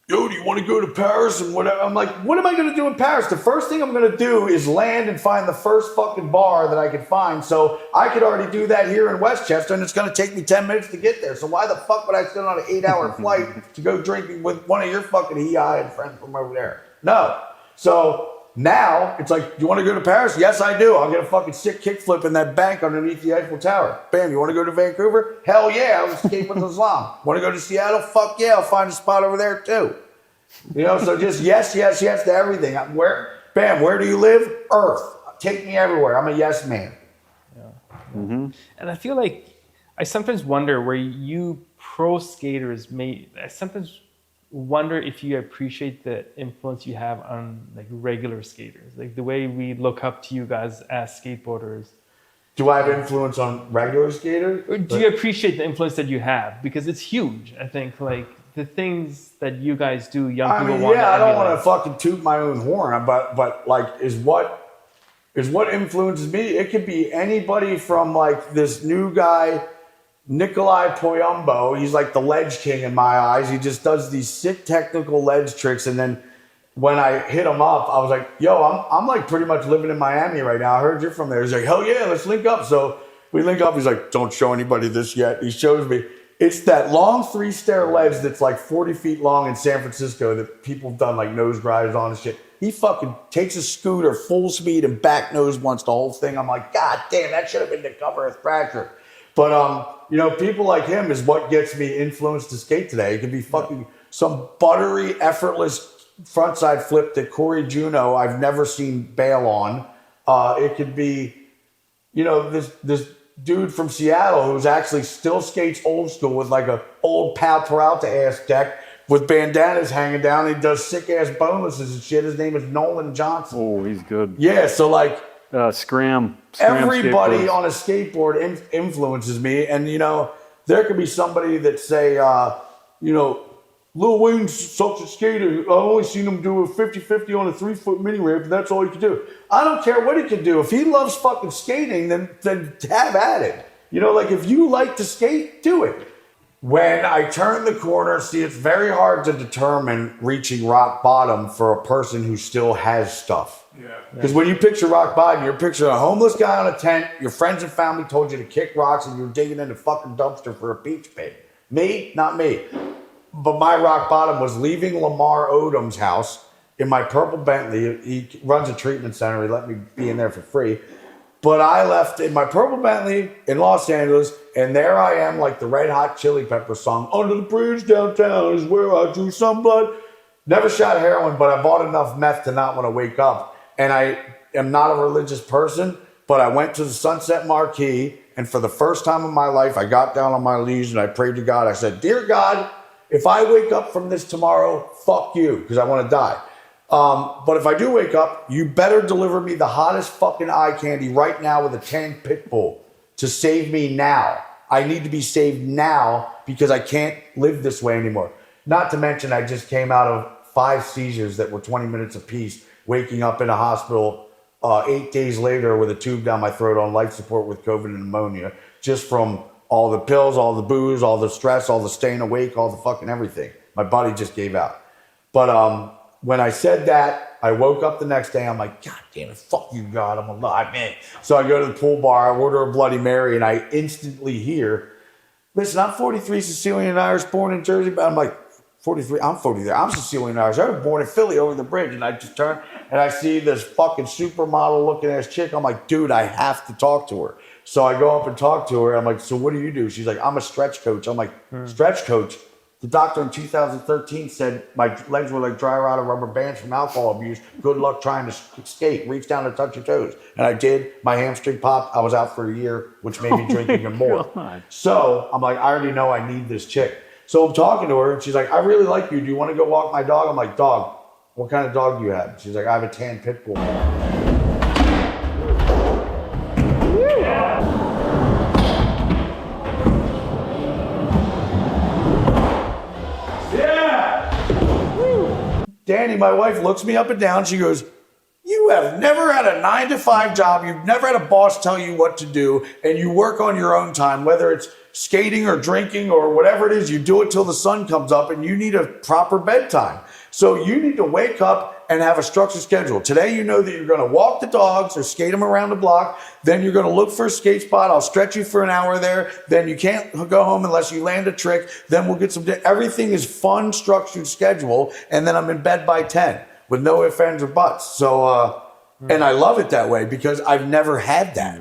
[SPEAKER 2] yo, do you want to go to Paris and whatever? I'm like, what am I going to do in Paris? The first thing I'm going to do is land and find the first fucking bar that I could find. So I could already do that here in Westchester, and it's going to take me 10 minutes to get there. So why the fuck would I sit on an 8-hour flight to go drinking with one of your fucking EI and friends from over there? No. So now it's like, do you want to go to Paris? Yes, I do. I'll get a fucking sick kickflip in that bank underneath the Eiffel Tower. Bam, you want to go to Vancouver? Hell yeah, I'll escape with Islam. Want to go to Seattle? Fuck yeah, I'll find a spot over there too. You know, so just yes, yes, yes to everything. Where do you live? Earth. Take me everywhere. I'm a yes man.
[SPEAKER 1] Yeah. Mm-hmm. And I feel like I sometimes wonder where you pro skaters I sometimes wonder if you appreciate the influence you have on like regular skaters, like the way we look up to you guys as skateboarders.
[SPEAKER 2] Do I have influence on regular skaters?
[SPEAKER 1] Or do you appreciate the influence that you have? Because it's huge. I think like the things that you guys do, young
[SPEAKER 2] I
[SPEAKER 1] people
[SPEAKER 2] mean,
[SPEAKER 1] want to
[SPEAKER 2] I don't
[SPEAKER 1] emulate.
[SPEAKER 2] want to fucking toot my own horn, but like, is what influences me. It could be anybody from like this new guy, Nikolai Poyumbo. He's like the ledge king in my eyes. He just does these sick technical ledge tricks. And then when I hit him up, I was like, yo, I'm like pretty much living in Miami right now. I heard you're from there. He's like, hell yeah, let's link up. So we link up. He's like, don't show anybody this yet. He shows me. It's that long 3-stair ledge that's like 40 feet long in San Francisco that people have done like nose grinders on and shit. He fucking takes a scooter full speed and back nose once the whole thing. I'm like, God damn, that should have been the cover of Thrasher. But, you know, people like him is what gets me influenced to skate today. It could be fucking some buttery, effortless frontside flip that Corey Juno I've never seen bail on. It could be, you know, this dude from Seattle who's actually still skates old school with like a old Pal Peralta ass deck with bandanas hanging down. He does sick ass bonuses and shit. His name is Nolan Johnson.
[SPEAKER 3] Oh, he's good.
[SPEAKER 2] Yeah, so like
[SPEAKER 3] Scram
[SPEAKER 2] everybody
[SPEAKER 3] skateboards.
[SPEAKER 2] on a skateboard influences me. And you know, there could be somebody that say, you know, Lil Wayne's such a skater. I've only seen him do a 50-50 on a 3-foot mini ramp, and that's all he can do. I don't care what he can do. If he loves fucking skating, then have at it. You know, like if you like to skate, do it. When I turn the corner, see, it's very hard to determine reaching rock bottom for a person who still has stuff.
[SPEAKER 4] Yeah.
[SPEAKER 2] Because when you picture rock bottom, you're picturing a homeless guy on a tent, your friends and family told you to kick rocks, and you're digging in a fucking dumpster for a peach pit. Me? Not me. But my rock bottom was leaving Lamar Odom's house in my purple Bentley. He runs a treatment center. He let me be in there for free. But I left in my purple Bentley in Los Angeles, and there I am like the Red Hot Chili Pepper song, under the bridge downtown is where I drew some blood. Never shot heroin, but I bought enough meth to not want to wake up. And I am not a religious person, but I went to the Sunset Marquee, and for the first time in my life, I got down on my knees and I prayed to God. I said, Dear God, if I wake up from this tomorrow, fuck you, because I want to die. But if I do wake up, you better deliver me the hottest fucking eye candy right now with a tan pit bull to save me now. I need to be saved now because I can't live this way anymore. Not to mention, I just came out of 5 seizures that were 20 minutes apiece, waking up in a hospital 8 days later with a tube down my throat on life support with COVID and pneumonia, just from all the pills, all the booze, all the stress, all the staying awake, all the fucking everything. My body just gave out. But when I said that, I woke up the next day. I'm like, God damn it, fuck you, God, I'm alive, man. So I go to the pool bar, I order a Bloody Mary, and I instantly hear, listen, I'm 43 Sicilian Irish, born in Jersey, but I'm like, 43, I'm 43, I'm Sicilian Irish. I was born in Philly over the bridge, and I just turn, and I see this fucking supermodel looking ass chick. I'm like, dude, I have to talk to her. So I go up and talk to her. I'm like, so what do you do? She's like, I'm a stretch coach. I'm like, stretch coach? The doctor in 2013 said my legs were like dry rotted rubber bands from alcohol abuse. Good luck trying to skate. Reach down and touch your toes. And I did. My hamstring popped. I was out for a year, which made me drink even more.
[SPEAKER 3] God.
[SPEAKER 2] So I'm like, I already know I need this chick. So I'm talking to her, and she's like, I really like you. Do you want to go walk my dog? I'm like, dog, what kind of dog do you have? She's like, I have a tan pit bull. Danny, my wife, looks me up and down. She goes, you have never had a 9-to-5 job. You've never had a boss tell you what to do, and you work on your own time, whether it's skating or drinking or whatever it is. You do it till the sun comes up, and you need a proper bedtime. So you need to wake up and have a structured schedule. Today, you know that you're going to walk the dogs or skate them around the block. Then you're going to look for a skate spot. I'll stretch you for an hour there. Then you can't go home unless you land a trick. Then we'll get some. Everything is fun, structured schedule. And then I'm in bed by 10 with no ifs, ands, or buts. So, and I love it that way because I've never had that.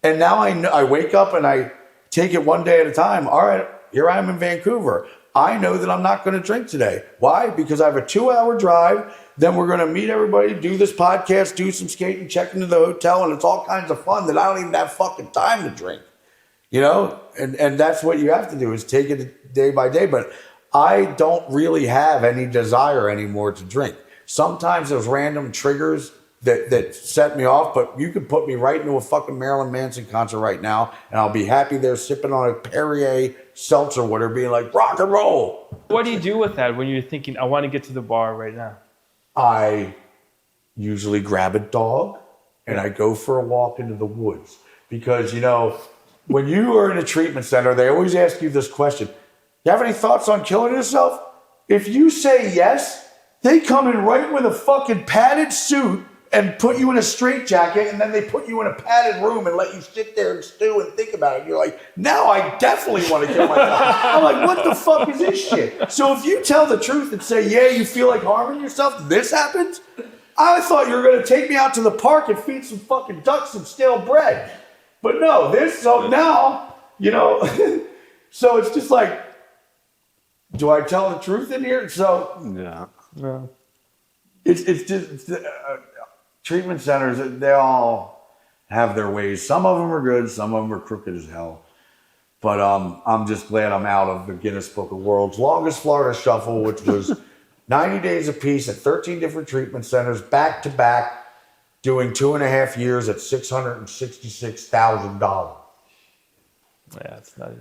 [SPEAKER 2] And now I wake up and I take it one day at a time. All right, here I am in Vancouver. I know that I'm not going to drink today. Why? Because I have a 2-hour drive. Then we're going to meet everybody, do this podcast, do some skating, check into the hotel, and it's all kinds of fun that I don't even have fucking time to drink. You know? And that's what you have to do is take it day by day. But I don't really have any desire anymore to drink. Sometimes those random triggers that set me off, but you could put me right into a fucking Marilyn Manson concert right now, and I'll be happy there sipping on a Perrier seltzer water, being like, rock and roll.
[SPEAKER 1] What do you do with that when you're thinking, I want to get to the bar right now?
[SPEAKER 2] I usually grab a dog and I go for a walk into the woods. Because, you know, when you are in a treatment center, they always ask you this question. You have any thoughts on killing yourself? If you say yes, they come in right with a fucking padded suit and put you in a straitjacket, and then they put you in a padded room and let you sit there and stew and think about it. And you're like, now I definitely want to kill myself. I'm like, what the fuck is this shit? So if you tell the truth and say, yeah, you feel like harming yourself, this happens? I thought you were going to take me out to the park and feed some fucking ducks some stale bread. But no, so now, you know, so it's just like, do I tell the truth in here? So
[SPEAKER 3] Yeah.
[SPEAKER 2] it's just treatment centers. They all have their ways. Some of them are good. Some of them are crooked as hell. But I'm just glad I'm out of the Guinness Book of World's longest Florida shuffle, which was 90 days apiece at 13 different treatment centers, back to back, doing 2.5 years at $666,000.
[SPEAKER 1] Yeah, it's not.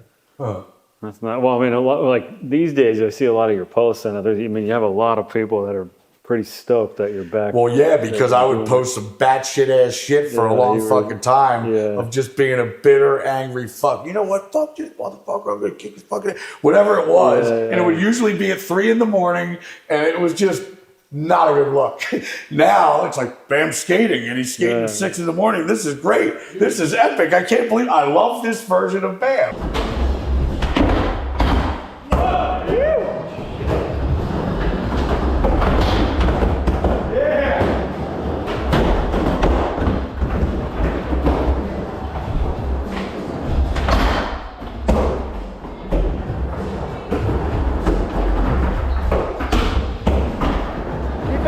[SPEAKER 3] That's not, well, I mean, a lot, like these days, I see a lot of your posts, and others. I mean, you have a lot of people that are pretty stoked that you're back.
[SPEAKER 2] Well, yeah, because I would post some batshit ass shit for a long fucking time of just being a bitter, angry fuck. You know what? Fuck this motherfucker. I'm going to kick his fucking ass. Whatever it was. And it would usually be at 3 a.m, and it was just not a good look. Now it's like, Bam skating, and he's skating at 6 a.m. This is great. This is epic. I can't believe I love this version of Bam.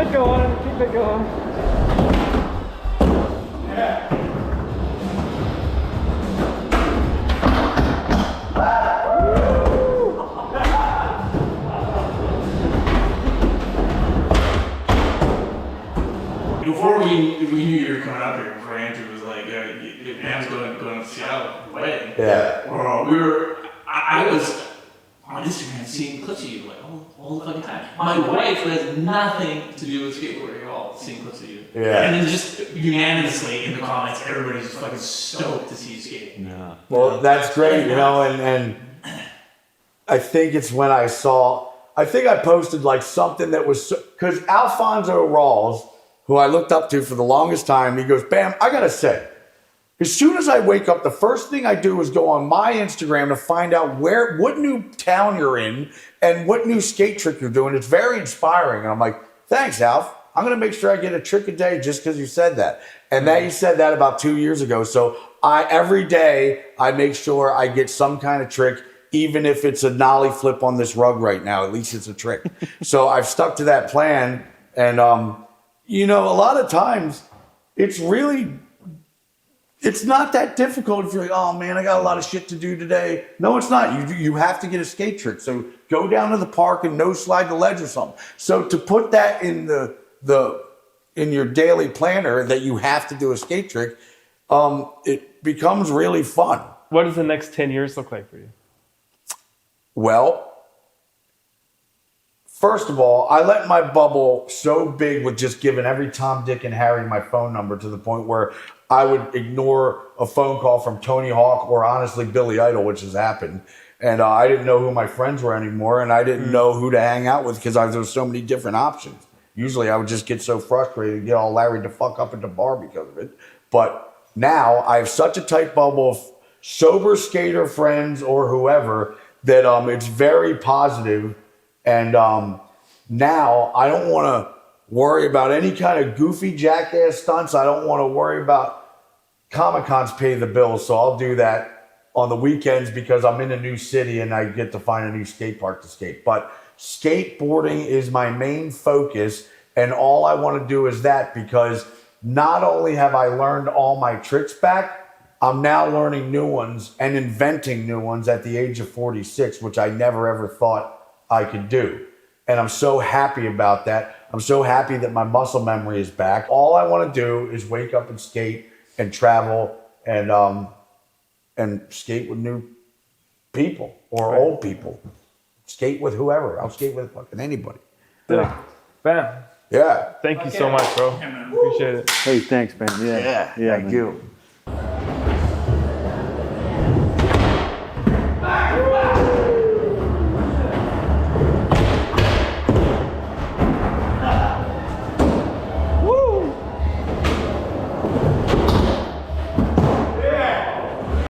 [SPEAKER 1] Keep it going.
[SPEAKER 4] Before we knew you were coming up here, before Andrew was like, Bam's going to Seattle for the wedding.
[SPEAKER 2] Yeah.
[SPEAKER 4] I was on Instagram seeing clips of you like all the fucking time. My wife, who has nothing to do with skateboarding at all, seeing clips of you.
[SPEAKER 2] Yeah.
[SPEAKER 4] And then just unanimously in the comments, everybody's just fucking stoked to see you skating.
[SPEAKER 3] Yeah.
[SPEAKER 2] Well, that's great, you know, and I think it's when I think I posted like something that was, because Alfonso Rawls, who I looked up to for the longest time, he goes, Bam, I gotta say, as soon as I wake up, the first thing I do is go on my Instagram to find out what new town you're in and what new skate trick you're doing. It's very inspiring. And I'm like, thanks, Alf. I'm going to make sure I get a trick a day just because you said that. And then you said that about 2 years ago. So every day I make sure I get some kind of trick, even if it's a nollie flip on this rug right now. At least it's a trick. So I've stuck to that plan. And, you know, a lot of times it's not that difficult if you're like, oh man, I got a lot of shit to do today. No, it's not. You have to get a skate trick. So go down to the park and no slide the ledge or something. So to put that in in your daily planner that you have to do a skate trick, it becomes really fun.
[SPEAKER 1] What does the next 10 years look like for you?
[SPEAKER 2] Well, first of all, I let my bubble so big with just giving every Tom, Dick, and Harry my phone number to the point where I would ignore a phone call from Tony Hawk or honestly Billy Idol, which has happened. And I didn't know who my friends were anymore, and I didn't know who to hang out with because there were so many different options. Usually I would just get so frustrated and get all Larry the fuck up at the bar because of it. But now I have such a tight bubble of sober skater friends or whoever that it's very positive. And now I don't want to worry about any kind of goofy jackass stunts. I don't want to worry about Comic-Cons pay the bills. So I'll do that on the weekends because I'm in a new city and I get to find a new skate park to skate. But skateboarding is my main focus. And all I want to do is that because not only have I learned all my tricks back, I'm now learning new ones and inventing new ones at the age of 46, which I never ever thought I could do. And I'm so happy about that. I'm so happy that my muscle memory is back. All I want to do is wake up and skate and travel and skate with new people or old people. Skate with whoever. I'll skate with fucking anybody.
[SPEAKER 3] Yeah.
[SPEAKER 1] Bam.
[SPEAKER 2] Yeah.
[SPEAKER 1] Thank you so much, bro.
[SPEAKER 4] Yeah, man.
[SPEAKER 1] Appreciate it.
[SPEAKER 3] Hey, thanks, man. Yeah.
[SPEAKER 2] Thank
[SPEAKER 3] man.
[SPEAKER 2] you.